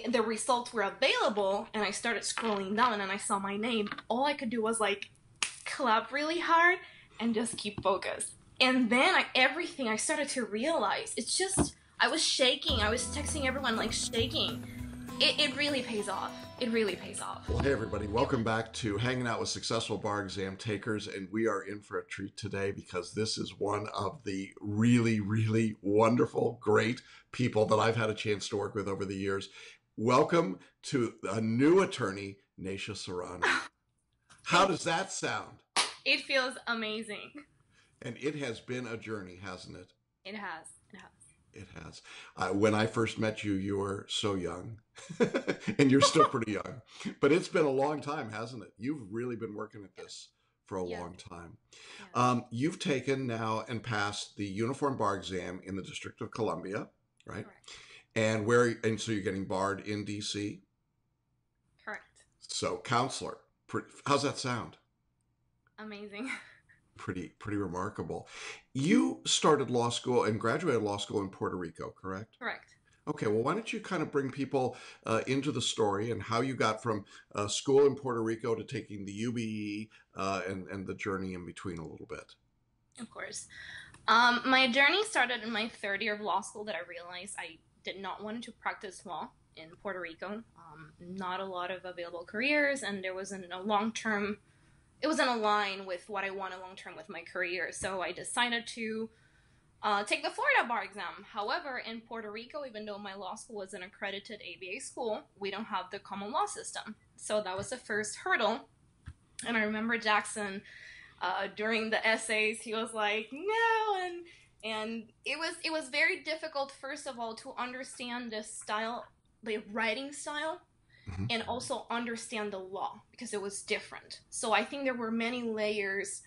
the results were available, and I started scrolling down and I saw my name, all I could do was like clap really hard and just keep focused. And then everything I started to realize, it's just, I was shaking. I was texting everyone like shaking. It really pays off. It really pays off. Well, hey everybody, welcome back to Hanging Out with Successful Bar Exam Takers, and we are in for a treat today because this is one of the really, really wonderful, great people that I've had a chance to work with over the years. Welcome to a new attorney, Neysha Serrano. How does that sound? It feels amazing. And it has been a journey, hasn't it? It has. It has. It has. When I first met you, you were so young, and you're still pretty young. But it's been a long time, hasn't it? You've really been working at this for a long time. Yeah. You've taken now and passed the Uniform Bar Exam in the District of Columbia, right? Correct. And so you're getting barred in DC? Correct. So counselor, how's that sound? Amazing. Pretty remarkable. You started law school and graduated law school in Puerto Rico, correct? Correct. Okay, well, why don't you kind of bring people into the story and how you got from school in Puerto Rico to taking the UBE and the journey in between a little bit. Of course. My journey started in my third year of law school that I realized I did not want to practice law in Puerto Rico. Not a lot of available careers, and there wasn't a long-term, it wasn't aligned with what I wanted long-term with my career. So I decided to take the Florida bar exam. However, in Puerto Rico, even though my law school was an accredited ABA school, we don't have the common law system. So that was the first hurdle. And I remember Jackson, during the essays, he was like, no, and it was very difficult, first of all, to understand the style, the writing style, and also understand the law because it was different. So I think there were many layers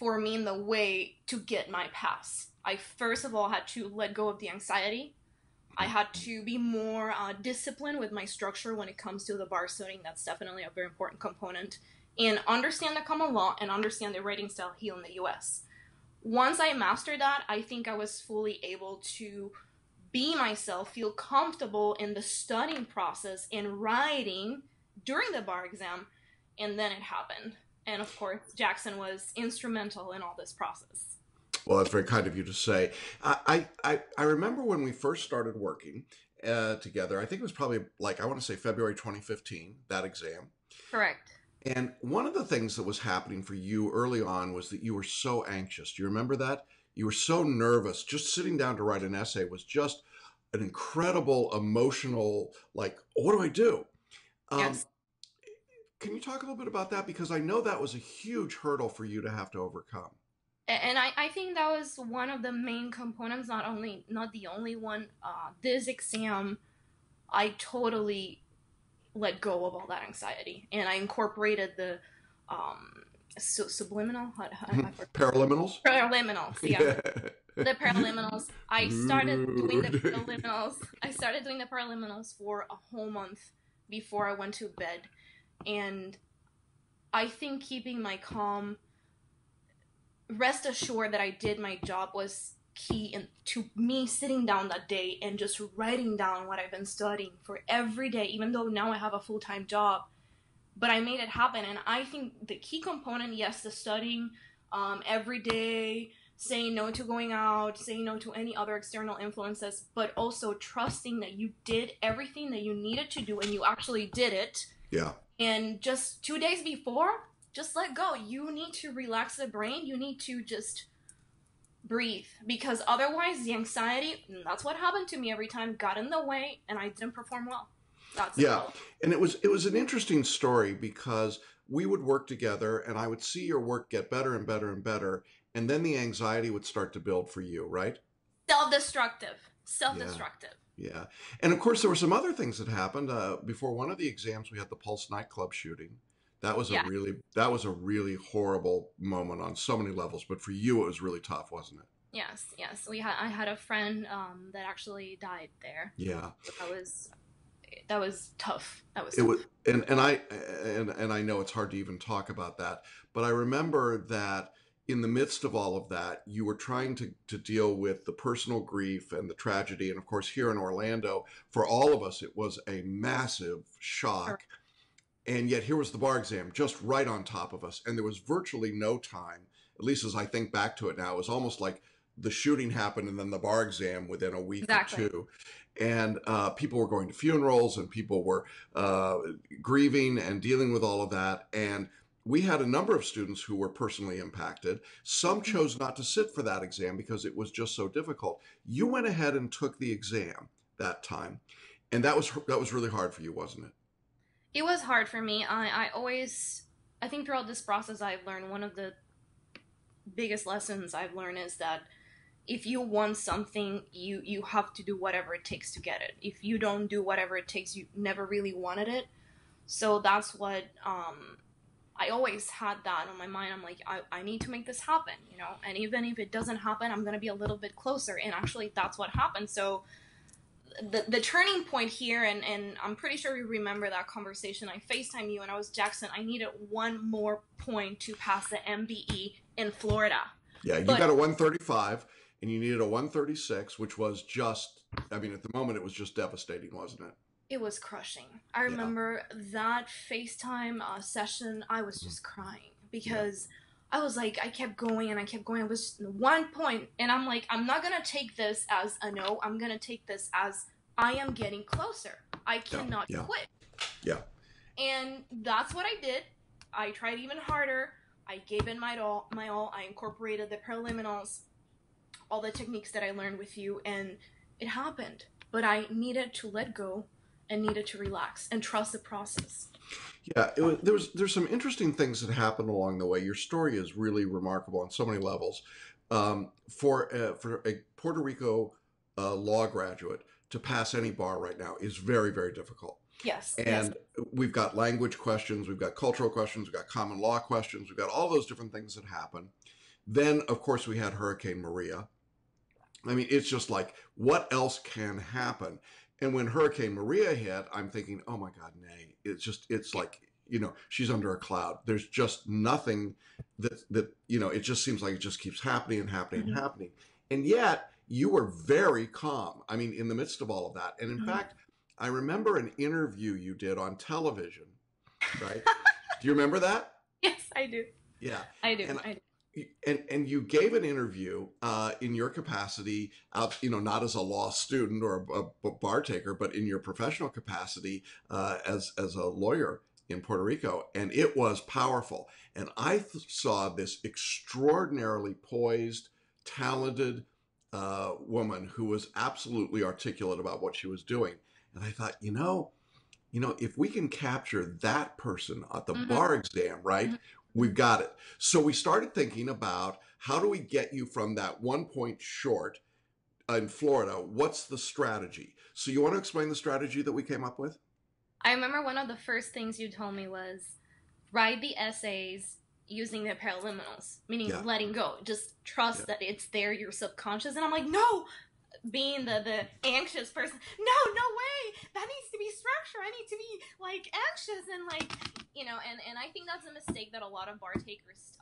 for me in the way to get my pass. I first of all had to let go of the anxiety. I had to be more disciplined with my structure when it comes to the bar studying. That's definitely a very important component. And understand the common law and understand the writing style here in the US. Once I mastered that, I think I was fully able to be myself, feel comfortable in the studying process and writing during the bar exam, and then it happened. And of course, Jackson was instrumental in all this process. Well, that's very kind of you to say. I remember when we first started working together, I think it was probably like, I want to say February 2015, that exam. Correct. And one of the things that was happening for you early on was that you were so anxious. Do you remember that? You were so nervous. Just sitting down to write an essay was just an incredible emotional, like, what do I do? Yes. Can you talk a little bit about that? Because I know that was a huge hurdle for you to have to overcome. And I think that was one of the main components, not the only one. This exam, I totally let go of all that anxiety, and I incorporated the subliminal, Paraliminals? Paraliminals, yeah. The Paraliminals. I started doing the Paraliminals for a whole month before I went to bed, and I think keeping my calm, rest assured that I did my job, was key to me sitting down that day and just writing down what I've been studying for every day, even though now I have a full-time job. But I made it happen, and I think the key component, yes, the studying every day, saying no to going out, saying no to any other external influences, but also trusting that you did everything that you needed to do and you actually did it. Yeah. And just 2 days before, just let go. You need to relax the brain. You need to just breathe, because otherwise the anxiety, and that's what happened to me every time, got in the way and I didn't perform well. That's yeah. And it was an interesting story because we would work together and I would see your work get better and better and better. And then the anxiety would start to build for you, right? Self-destructive. Yeah. And of course, there were some other things that happened. Before one of the exams, we had the Pulse nightclub shooting. That was a really horrible moment on so many levels. But for you, it was really tough, wasn't it? Yes. I had a friend that actually died there. Yeah. That was tough. And I know it's hard to even talk about that, but I remember that in the midst of all of that, you were trying to deal with the personal grief and the tragedy. And of course, here in Orlando, for all of us, it was a massive shock. And yet here was the bar exam just right on top of us. And there was virtually no time, at least as I think back to it now, it was almost like the shooting happened and then the bar exam within a week or Exactly. two. And people were going to funerals and people were grieving and dealing with all of that. And we had a number of students who were personally impacted. Some chose not to sit for that exam because it was just so difficult. You went ahead and took the exam that time. And that was really hard for you, wasn't it? It was hard for me. I think throughout this process, I've learned one of the biggest lessons I've learned is that if you want something, you have to do whatever it takes to get it. If you don't do whatever it takes, you never really wanted it. So that's what I always had that on my mind. I'm like, I need to make this happen, you know. And even if it doesn't happen, I'm gonna be a little bit closer. And actually, that's what happened. So the turning point here, and I'm pretty sure you remember that conversation. I FaceTime you and I was, Jackson, I needed one more point to pass the MBE in Florida. Yeah, you But got a 135 and you needed a 136, which was just, I mean, at the moment it was just devastating, wasn't it? it was crushing. I Yeah, remember that FaceTime session, I was just crying yeah, because I was like, I kept going and I kept going. It was just one point, and I'm like, I'm not gonna take this as a no. I'm gonna take this as I am getting closer. I yeah, cannot yeah, quit. yeah. And that's what I did. I tried even harder. I gave in my all. My all. I incorporated the Paraliminals, all the techniques that I learned with you, and it happened. But I needed to let go and needed to relax and trust the process. Yeah, there's some interesting things that happened along the way. Your story is really remarkable on so many levels. For a Puerto Rico law graduate to pass any bar right now is very, very difficult. Yes, yes. And we've got language questions, we've got cultural questions, we've got common law questions, we've got all those different things that happen. Then, of course, we had Hurricane Maria. I mean, it's just like, what else can happen? And when Hurricane Maria hit, I'm thinking, oh my God, Nay. It's like, she's under a cloud. There's just nothing it just seems like it just keeps happening and happening and Mm-hmm. happening. And yet, you were very calm. I mean, in the midst of all of that. And in Mm-hmm. fact, I remember an interview you did on television, right? Do you remember that? Yes, I do. Yeah. I do. And I do. and you gave an interview in your capacity, not as a law student or a bar taker, but in your professional capacity as a lawyer in Puerto Rico, and it was powerful. And I saw this extraordinarily poised, talented woman who was absolutely articulate about what she was doing. And I thought, if we can capture that person at the Mm-hmm. bar exam, right, Mm-hmm. we've got it. So we started thinking about how do we get you from that 1 point short in Florida? What's the strategy? So you want to explain the strategy that we came up with? I remember one of the first things you told me was write the essays using the paraliminals, meaning Yeah, letting go. Just yeah, trust that it's there, your subconscious. And I'm like, no, being the anxious person, no, no way. That needs to be structure. I need to be like anxious and like, and I think that's a mistake that a lot of bar takers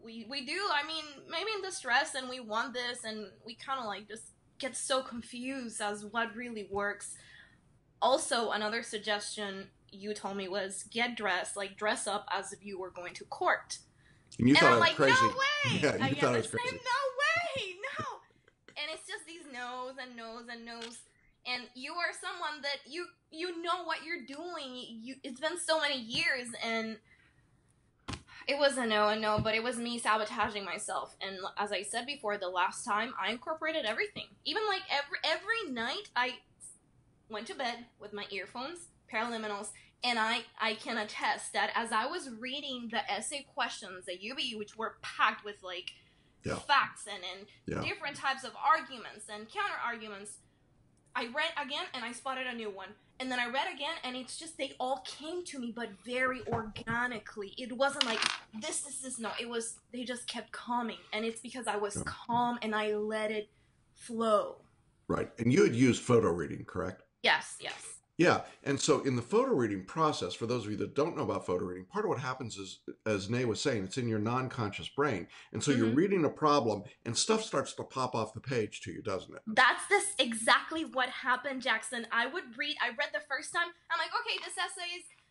we do. I mean, maybe in the stress and we want this and we kind of like just get so confused as what really works. Also, another suggestion you told me was get dressed, like dress up as if you were going to court. and you And thought I I'm was like, no crazy. way! Yeah, I you get thought I the was same, crazy. no way! No! And it's just these no's and no's and no's. And you are someone that you know what you're doing. It's been so many years, and it was a no, but it was me sabotaging myself. And as I said before, the last time I incorporated everything. Even like every night I went to bed with my earphones, Paraliminals, and I can attest that as I was reading the essay questions at UBE, which were packed with like Yeah, facts and yeah, different types of arguments and counter arguments, I read again and I spotted a new one. And then I read again and it's just they all came to me but very organically. It wasn't like this no. It was they just kept coming, and it's because I was yeah. calm and I let it flow. Right. And you had used photo reading, correct? Yes, yes. Yeah. And so in the photo reading process, for those of you that don't know about photo reading, part of what happens is, as Nay was saying, it's in your non-conscious brain. And so you're Hmm. reading a problem and stuff starts to pop off the page to you, doesn't it? That's this exactly what happened, Jackson. I read the first time. I'm like, okay,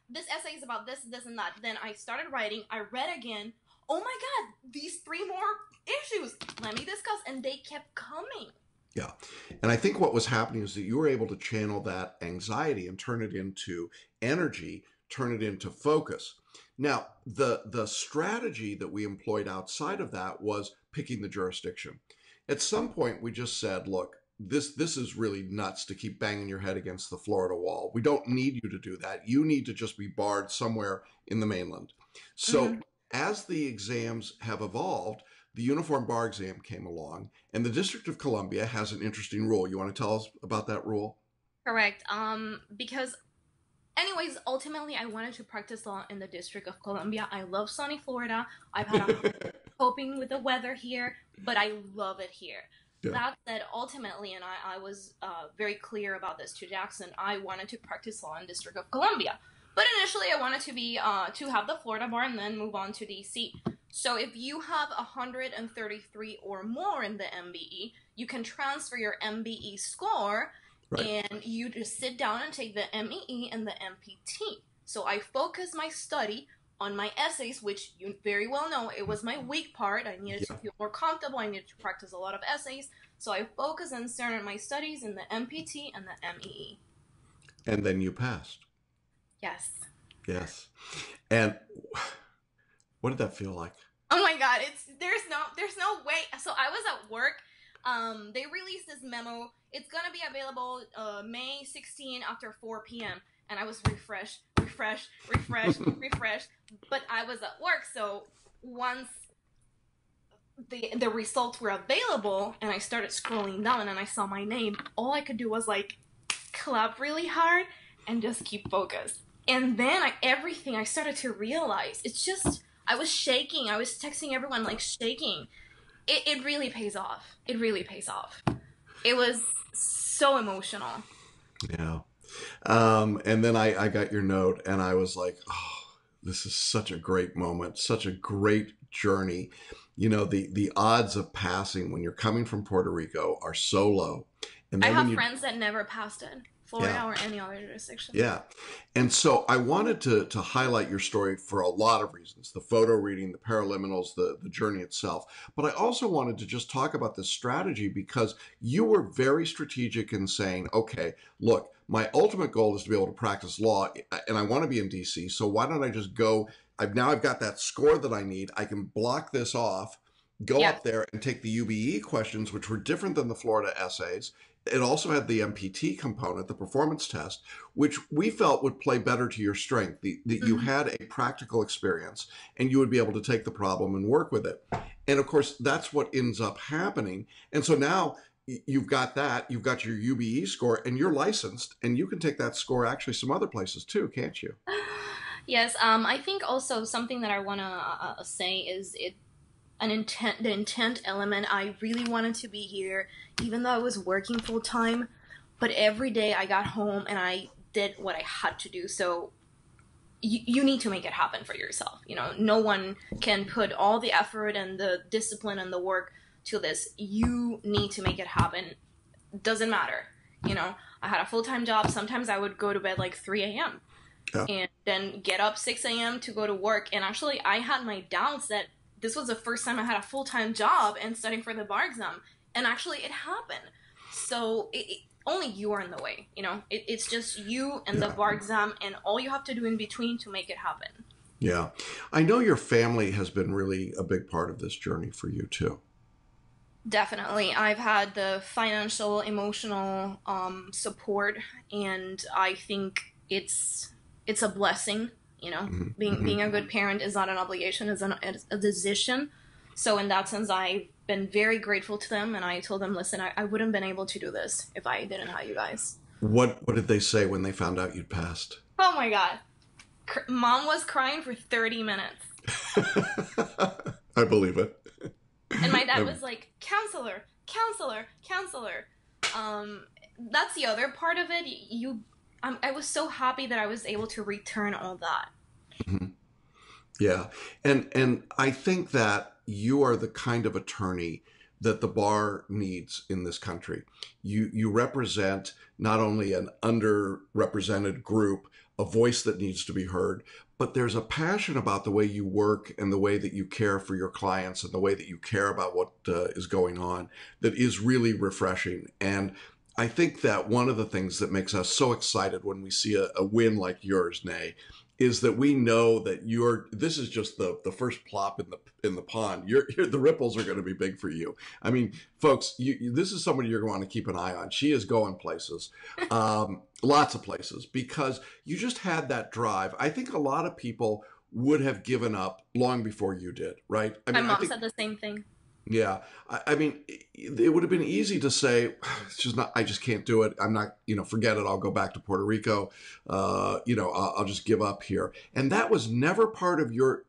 this essay is about this, this, and that. Then I started writing. I read again. Oh my God, these three more issues. Let me discuss, and they kept coming. Yeah. And I think what was happening is that you were able to channel that anxiety and turn it into energy, turn it into focus. Now, the strategy that we employed outside of that was picking the jurisdiction. At some point, we just said, look, this is really nuts to keep banging your head against the Florida wall. We don't need you to do that. You need to just be barred somewhere in the mainland. So Hmm. as the exams have evolved, the uniform bar exam came along, and the District of Columbia has an interesting rule. You want to tell us about that rule? Correct. Because anyways, ultimately, I wanted to practice law in the District of Columbia. I love sunny Florida. I've had a coping with the weather here, but I love it here. Yeah. That said, ultimately, and I was very clear about this to Jackson, I wanted to practice law in District of Columbia. But initially, I wanted to be to have the Florida bar and then move on to DC. So if you have 133 or more in the MBE, you can transfer your MBE score Right. and you just sit down and take the MEE and the MPT. So I focus my study on my essays, which you very well know it was my weak part. I needed to Yeah. feel more comfortable. I needed to practice a lot of essays. So I focus and centered my studies in the MPT and the MEE. And then you passed. Yes. Yes. And what did that feel like? Oh my God! There's no way. So I was at work. They released this memo. It's gonna be available May 16 after 4 p.m. And I was refresh. But I was at work, so once the results were available, and I started scrolling down, and I saw my name, all I could do was like clap really hard and just keep focused. And then everything I started to realize, it's just I was shaking. I was texting everyone like shaking. It really pays off. It really pays off. It was so emotional. Yeah. And then I got your note and I was like, oh, this is such a great moment, such a great journey. You know, the odds of passing when you're coming from Puerto Rico are so low. And I then when have you, friends that never passed it, Florida yeah, or any other jurisdiction. yeah. And so I wanted to highlight your story for a lot of reasons, the photo reading, the paraliminals, the journey itself. But I also wanted to just talk about this strategy because you were very strategic in saying, okay, look, my ultimate goal is to be able to practice law and I want to be in DC. So why don't I just go? I've got that score that I need. I can block this off, go Yep. up there and take the UBE questions, which were different than the Florida essays. It also had the MPT component, the performance test, which we felt would play better to your strength, that you Hmm. had a practical experience and you would be able to take the problem and work with it. And of course, that's what ends up happening. And so now you've got that, you've got your UBE score, and you're licensed, and you can take that score actually some other places too, can't you? Yes. I think also something that I want to say is the intent element. I really wanted to be here, even though I was working full time. But every day I got home and I did what I had to do. So you need to make it happen for yourself. No one can put all the effort and the discipline and the work to this. You need to make it happen. Doesn't matter. I had a full time job. Sometimes I would go to bed like 3 a.m. Yeah. and then get up 6 a.m. to go to work. And actually, I had my doubts that this was the first time I had a full time job and studying for the bar exam. And actually, it happened. So only you are in the way. It's just you and the Yeah. bar exam, and all you have to do in between to make it happen. Yeah. I know your family has been really a big part of this journey for you too. Definitely. I've had the financial, emotional support, and I think it's a blessing. Being a good parent is not an obligation; it's a decision. So in that sense, I've been very grateful to them, and I told them, "Listen, I wouldn't have been able to do this if I didn't have you guys." What did they say when they found out you'd passed? Oh my God, Mom was crying for 30 minutes. I believe it. And my dad was like, counselor. That's the other part of it. I was so happy that I was able to return all that. Mhm. Yeah. And I think that you are the kind of attorney that the bar needs in this country. You represent not only an underrepresented group, a voice that needs to be heard, but there's a passion about the way you work and the way that you care for your clients and the way that you care about what is going on that is really refreshing. And I think that one of the things that makes us so excited when we see a win like yours, Nay, is that we know that this is just the first plop in the pond. The ripples are going to be big for you. I mean, folks, this is somebody you're going to want to keep an eye on. She is going places, lots of places, because you just had that drive. I think a lot of people would have given up long before you did, right? I My mean, mom said the same thing. yeah. I mean, it would have been easy to say, it's just not, I just can't do it. I'm not, forget it. I'll go back to Puerto Rico. I'll just give up here. And that was never part of your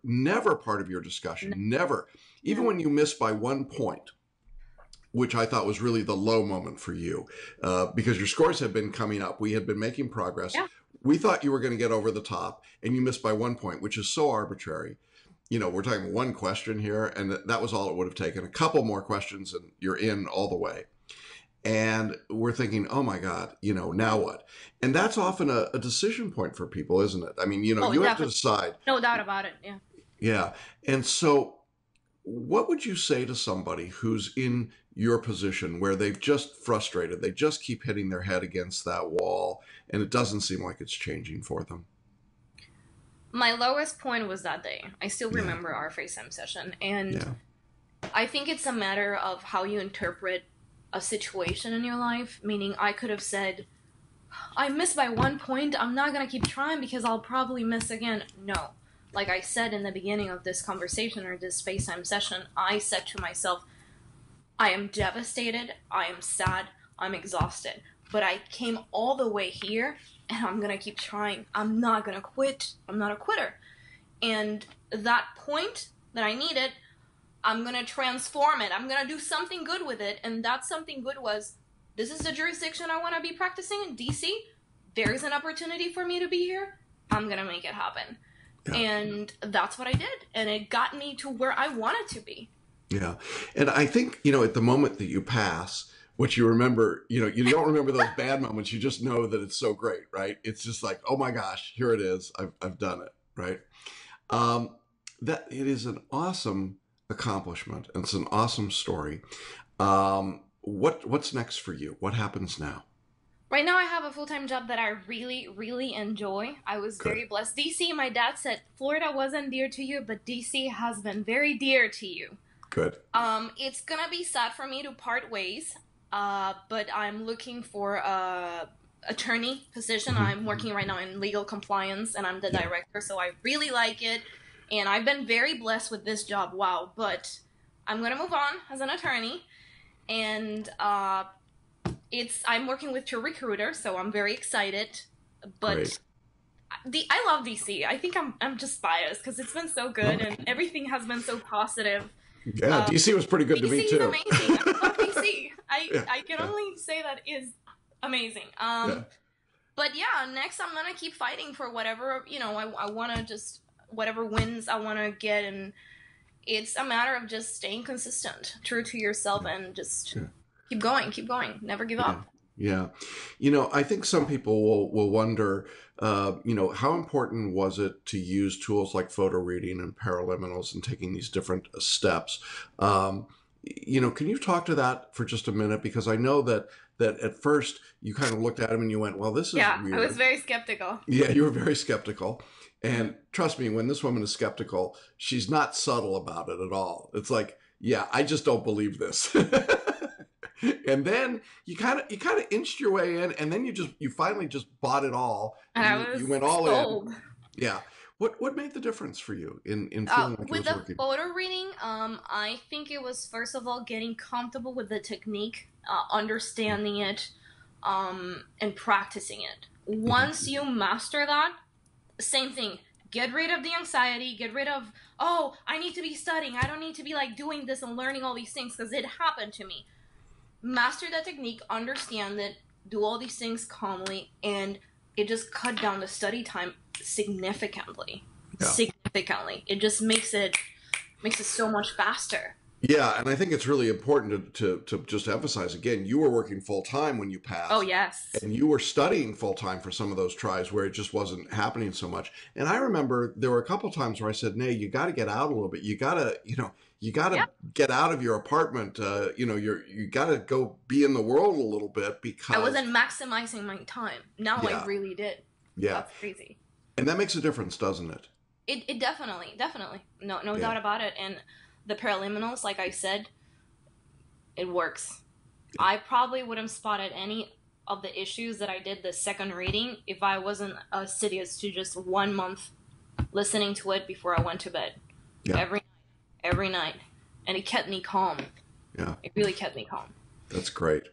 discussion. Never. Even when you missed by 1 point, which I thought was really the low moment for you, because your scores had been coming up. We had been making progress. Yeah. We thought you were going to get over the top, and you missed by 1 point, which is so arbitrary. We're talking one question here, and that was all it would have taken. A couple more questions, and you're in all the way. And we're thinking, oh my God, now what? And that's often a decision point for people, isn't it? I mean, you have to decide. No doubt about it. Yeah. Yeah. And so what would you say to somebody who's in your position where they've just frustrated, they just keep hitting their head against that wall, and it doesn't seem like it's changing for them? My lowest point was that day. I still remember our FaceTime session. And I think it's a matter of how you interpret a situation in your life. Meaning, I could have said, I missed by 1 point. I'm not going to keep trying because I'll probably miss again. No. Like I said in the beginning of this conversation or this FaceTime session, I said to myself, I am devastated. I am sad. I'm exhausted. But I came all the way here, and I'm going to keep trying. I'm not going to quit. I'm not a quitter. And that point that I needed, I'm going to transform it. I'm going to do something good with it. And that something good was, this is the jurisdiction I want to be practicing in, DC. There's an opportunity for me to be here. I'm going to make it happen. Yeah. And that's what I did. And it got me to where I wanted to be. Yeah. And I think, at the moment that you pass, what you remember, you don't remember those bad moments. You just know that it's so great, right? It's just like, oh my gosh, here it is. I've done it, right? That it is an awesome accomplishment. And it's an awesome story. What's next for you? What happens now? Right now I have a full-time job that I really, really enjoy. I was very blessed. DC, my dad said, Florida wasn't dear to you, but DC has been very dear to you. Good. It's gonna be sad for me to part ways. But I'm looking for a attorney position. Mm-hmm. I'm working right now in legal compliance, and I'm the director, so I really like it. And I've been very blessed with this job. Wow. But I'm going to move on as an attorney. And I'm working with two recruiters, so I'm very excited. But I love DC. I think I'm just biased because it's been so good and everything has been so positive. Yeah, DC was pretty good to me too. DC is amazing. I love DC. I can only say that is amazing. But yeah, next I'm gonna keep fighting for whatever I want to just whatever wins I want to get, and it's a matter of just staying consistent, true to yourself, and just keep going, never give up. Yeah. I think some people will wonder, how important was it to use tools like PhotoReading and Paraliminals and taking these different steps? Can you talk to that for just a minute? Because I know that at first you kind of looked at them and you went, well, this is weird. I was very skeptical. Yeah, you were very skeptical. And trust me, when this woman is skeptical, she's not subtle about it at all. It's like, yeah, I just don't believe this. And then you kind of inched your way in, and then you finally just bought it all. And you went all sold. In. Yeah. What made the difference for you in feeling like with it was working? With the photo reading, I think it was first of all getting comfortable with the technique, understanding it, and practicing it. Once you master that, same thing. Get rid of the anxiety. Get rid of, I need to be studying. I don't need to be doing this and learning all these things because it happened to me. Master that technique, understand it, do all these things calmly, and it just cut down the study time significantly. Yeah. Significantly. It just makes it so much faster. Yeah, and I think it's really important to just emphasize again, you were working full time when you Oh, passed, yes. and you were studying full time for some of those tries where it just wasn't happening so much. And I remember there were a couple times where I said, "Nay, you got to get out a little bit. You got to, you got to Yeah. get out of your apartment. You got to go be in the world a little bit I because wasn't maximizing my time. Now yeah, I really did. yeah, That's crazy. and that makes a difference, doesn't it? It definitely. No Yeah, doubt about it. And the Paraliminals, like I said, it works. I probably wouldn't have spotted any of the issues that I did the second reading if I wasn't assiduous to just 1 month listening to it before I went to bed. yeah, Every night. And it kept me calm. yeah. It really kept me calm. That's great.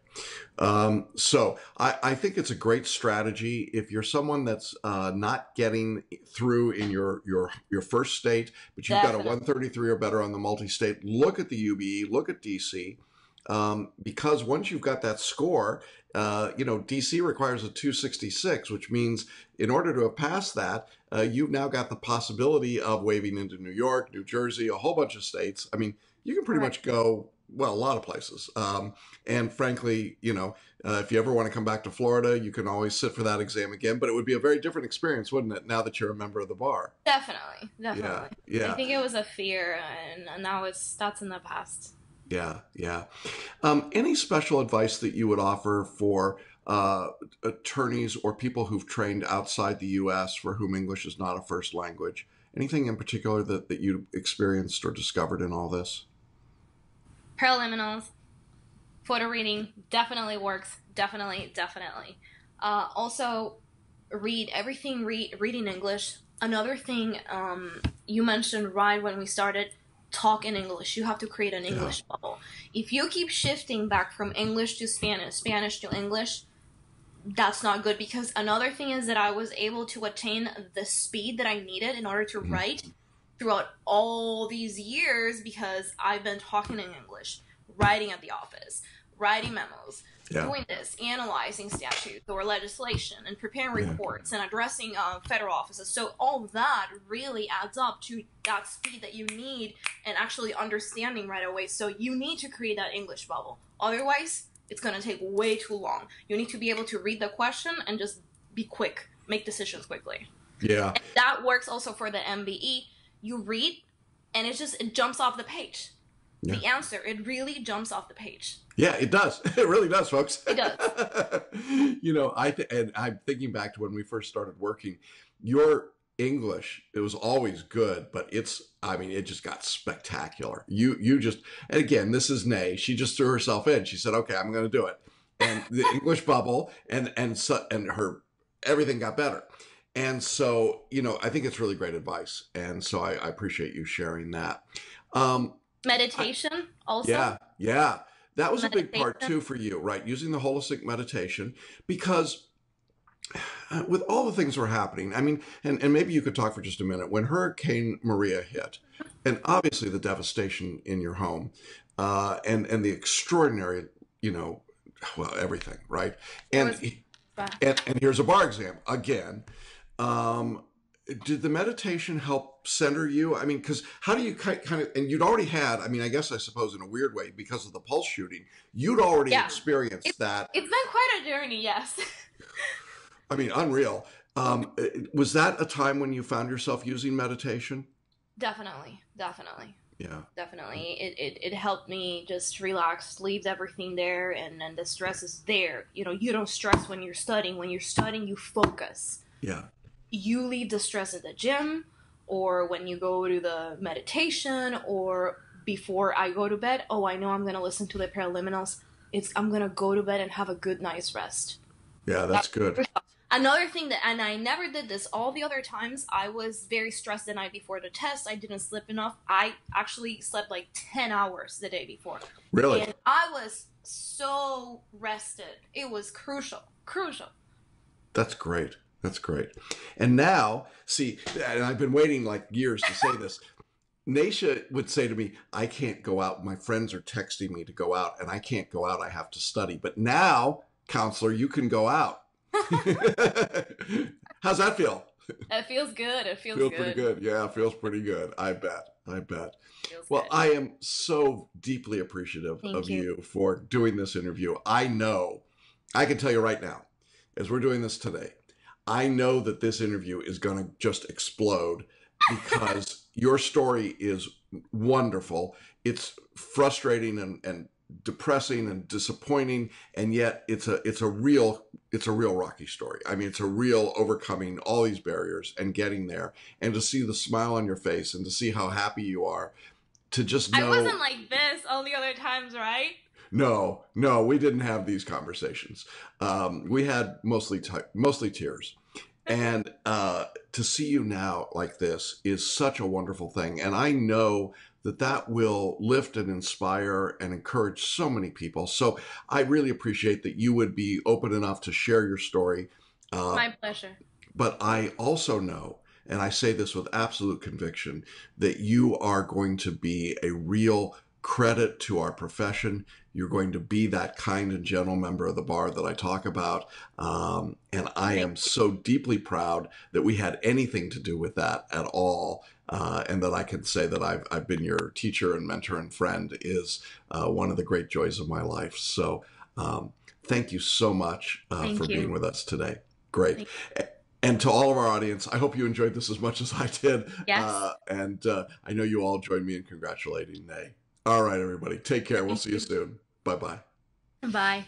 So I think it's a great strategy if you're someone that's not getting through in your first state, but you've got a Definitely. 133 or better on the multi-state. Look at the UBE, look at DC, because once you've got that score, DC requires a 266, which means in order to have passed that, you've now got the possibility of waving into New York, New Jersey, a whole bunch of states. I mean, you can pretty Right. much go, well, a lot of places. And frankly, if you ever want to come back to Florida, you can always sit for that exam again, but it would be a very different experience, wouldn't it, now that you're a member of the bar? Definitely. Yeah, I yeah, think it was a fear, and now that's in the past. yeah, yeah. Any special advice that you would offer for attorneys or people who've trained outside the U.S. for whom English is not a first language? Anything in particular that you experienced or discovered in all this? Paraliminals, photo reading definitely works. Definitely. Also, read everything. Read in English. Another thing you mentioned right when we started, talk in English. You have to create an Yeah, English bubble. If you keep shifting back from English to Spanish, Spanish to English, that's not good, because another thing is that I was able to attain the speed that I needed in order to mhm, write throughout all these years because I've been talking in English, writing at the office, writing memos, yeah, doing this, analyzing statutes or legislation, and preparing yeah, reports and addressing federal offices. So all that really adds up to that speed that you need and actually understanding right away. So you need to create that English bubble. Otherwise, it's going to take way too long. You need to be able to read the question and just be quick, make decisions quickly. yeah, And that works also for the MBE. You read, and it jumps off the page. yeah. The answer, it really jumps off the page. Yeah, it does. It really does, folks. It does. And I'm thinking back to when we first started working. Your English, it was always good, but it just got spectacular. You just, and again, this is Nay. She just threw herself in. She said, "Okay, I'm going to do it," and the English bubble and her everything got better. And so, I think it's really great advice, and so I appreciate you sharing that. Um, Meditation also. yeah, yeah. That was a big part Meditation. too for you, right? Using the holistic meditation because with all the things that were happening, I mean, and maybe you could talk for just a minute. When Hurricane Maria hit, and obviously the devastation in your home, and the extraordinary, everything, right? There And was and here's a bar exam again. Um, did the meditation help center you? I mean, because how do you kind of, and you'd already had, I mean, I suppose in a weird way, because of the pulse shooting, you'd already yeah. experienced that. It's been quite a journey, yes. I mean, unreal. Was that a time when you found yourself using meditation? Definitely. Yeah. It helped me just relax, leave everything there, and then the stress is there. You don't stress when you're studying. When you're studying, you focus. Yeah. You leave the stress at the gym, or when you go to the meditation, or before I go to bed. Oh, I know I'm going to listen to the Paraliminals. I'm going to go to bed and have a good night's rest. Yeah, that's good. Another thing and I never did this all the other times, I was very stressed the night before the test. I didn't sleep enough. I actually slept like 10 hours the day before. Really? And I was so rested. It was crucial. That's great. That's great. And now, see, and I've been waiting like years to say this. Neysha would say to me, "I can't go out. My friends are texting me to go out, and I can't go out. I have to study." But now, counselor, you can go out. How's that feel? It feels good. It feels Feels pretty good. good. Yeah, feels pretty good. I bet. I bet. Feels Well, good. I am so deeply appreciative Thank of you. you for doing this interview. I know, I can tell you right now, as we're doing this today, I know that this interview is going to just explode because your story is wonderful. It's frustrating and depressing and disappointing, and yet it's a real Rocky story. I mean, it's a real overcoming all these barriers and getting there, and to see the smile on your face and to see how happy you are, to just I wasn't know. like this all the other times, right? No, no, we didn't have these conversations. We had mostly tears, and to see you now like this is such a wonderful thing. And I know that that will lift and inspire and encourage so many people. So I really appreciate that you would be open enough to share your story. Uh, My pleasure. but I also know, and I say this with absolute conviction, that you are going to be a real credit to our profession. You're going to be that kind and gentle member of the bar that I talk about. And I Thank am so deeply proud that we had anything to do with that at all. And that I can say that I've been your teacher and mentor and friend is one of the great joys of my life. So thank you so much for Thank being you. with us today. Great. Thank And to all of our audience, I hope you enjoyed this as much as I did. Yes. And I know you all join me in congratulating Nay. All right, everybody. Take care. We'll Thank see you you. soon. Bye bye. Bye.